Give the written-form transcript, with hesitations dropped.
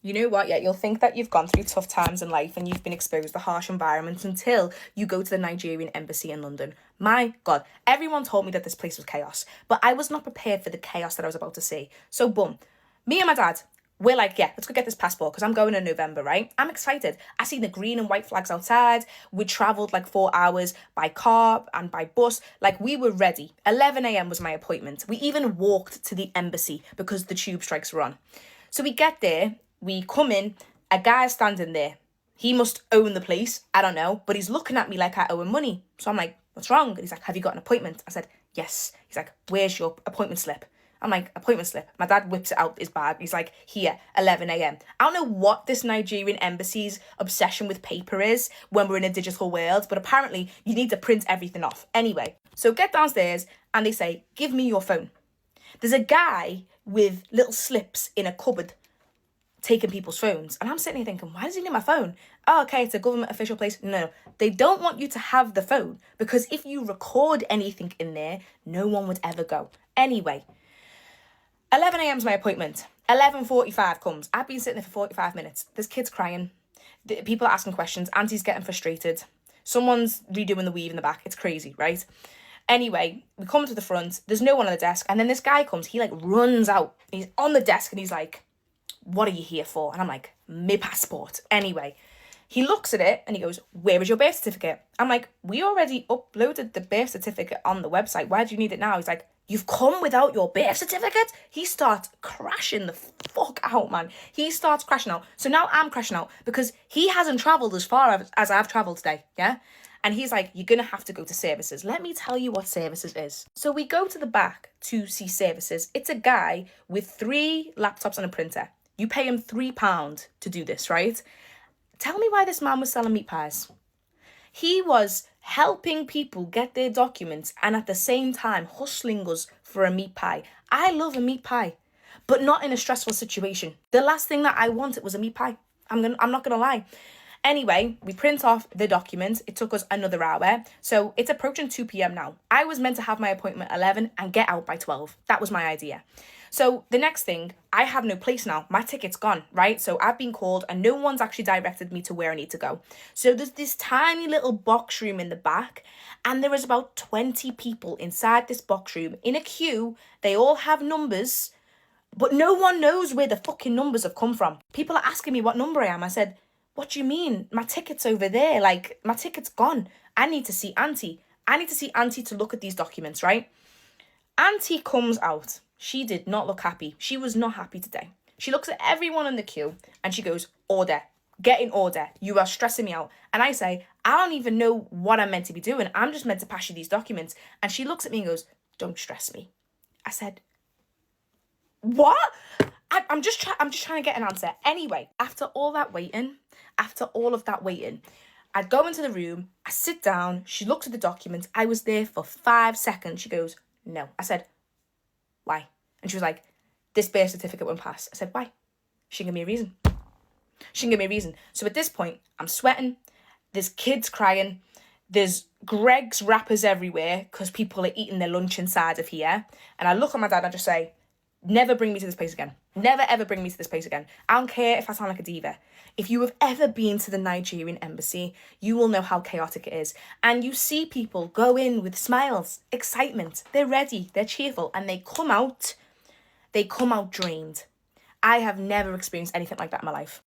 You know what? Yeah, you'll think that you've gone through tough times in life and you've been exposed to harsh environments until you go to the Nigerian Embassy in London. My God, everyone told me that this place was chaos, but I was not prepared for the chaos that I was about to see. So, boom, me and my dad, we're like, yeah, let's go get this passport because I'm going in November, right? I'm excited. I seen the green and white flags outside. We travelled like 4 hours by car and by bus. Like, we were ready. 11 a.m. was my appointment. We even walked to the embassy because the tube strikes were on. So we get there, we come in, a guy's standing there. He must own the place, I don't know, but he's looking at me like I owe him money. So I'm like, what's wrong? And he's like, have you got an appointment? I said, yes. He's like, where's your appointment slip? I'm like, appointment slip. My dad whips it out his bag. He's like, here, 11 a.m. I don't know what this Nigerian embassy's obsession with paper is when we're in a digital world, but apparently you need to print everything off. Anyway, so get downstairs and they say, give me your phone. There's a guy with little slips in a cupboard taking people's phones. And I'm sitting here thinking, why does he need my phone? Oh, okay, it's a government official place. No, they don't want you to have the phone because if you record anything in there, no one would ever go. Anyway, 11 a.m. is my appointment. 11:45 comes. I've been sitting there for 45 minutes. There's kids crying. People are asking questions. Auntie's getting frustrated. Someone's redoing the weave in the back. It's crazy, right? Anyway, we come to the front. There's no one on the desk. And then this guy comes. He like runs out. He's on the desk and he's like, what are you here for? And I'm like, my passport. Anyway, he looks at it and he goes, where is your birth certificate? I'm like, we already uploaded the birth certificate on the website. Why do you need it now? He's like, you've come without your birth certificate? He starts crashing the fuck out, man. He starts crashing out. So now I'm crashing out because he hasn't travelled as far as I've travelled today, yeah? And he's like, you're going to have to go to services. Let me tell you what services is. So we go to the back to see services. It's a guy with 3 laptops and a printer. You pay him £3 to do this, right? Tell me why this man was selling meat pies. He was helping people get their documents and at the same time hustling us for a meat pie. I love a meat pie, but not in a stressful situation. The last thing that I wanted was a meat pie. I'm not gonna lie. Anyway, we print off the documents. It took us another hour. So it's approaching 2 p.m. now. I was meant to have my appointment at 11 and get out by 12. That was my idea. So the next thing, I have no place now. My ticket's gone, right? So I've been called and no one's actually directed me to where I need to go. So there's this tiny little box room in the back and there is about 20 people inside this box room in a queue. They all have numbers, but no one knows where the fucking numbers have come from. People are asking me what number I am. I said, what do you mean? My ticket's over there. Like, my ticket's gone. I need to see Auntie. I need to see Auntie to look at these documents, right? Auntie comes out. She did not look happy. She was not happy today. She looks at everyone in the queue and she goes, order. Get in order. You are stressing me out. And I say, I don't even know what I'm meant to be doing. I'm just meant to pass you these documents. And she looks at me and goes, don't stress me. I said, what? I'm just trying to get an answer. Anyway, after all of that waiting, I'd go into the room, I sit down, she looks at the documents. I was there for 5 seconds. She goes, no. I said, why? And she was like, this birth certificate won't pass. I said, why? She didn't give me a reason. So at this point, I'm sweating. There's kids crying. There's Greg's wrappers everywhere because people are eating their lunch inside of here. And I look at my dad and I just say, never bring me to this place again. Never, ever bring me to this place again. I don't care if I sound like a diva. If you have ever been to the Nigerian embassy, you will know how chaotic it is. And you see people go in with smiles, excitement. They're ready, they're cheerful, and they come out drained. I have never experienced anything like that in my life.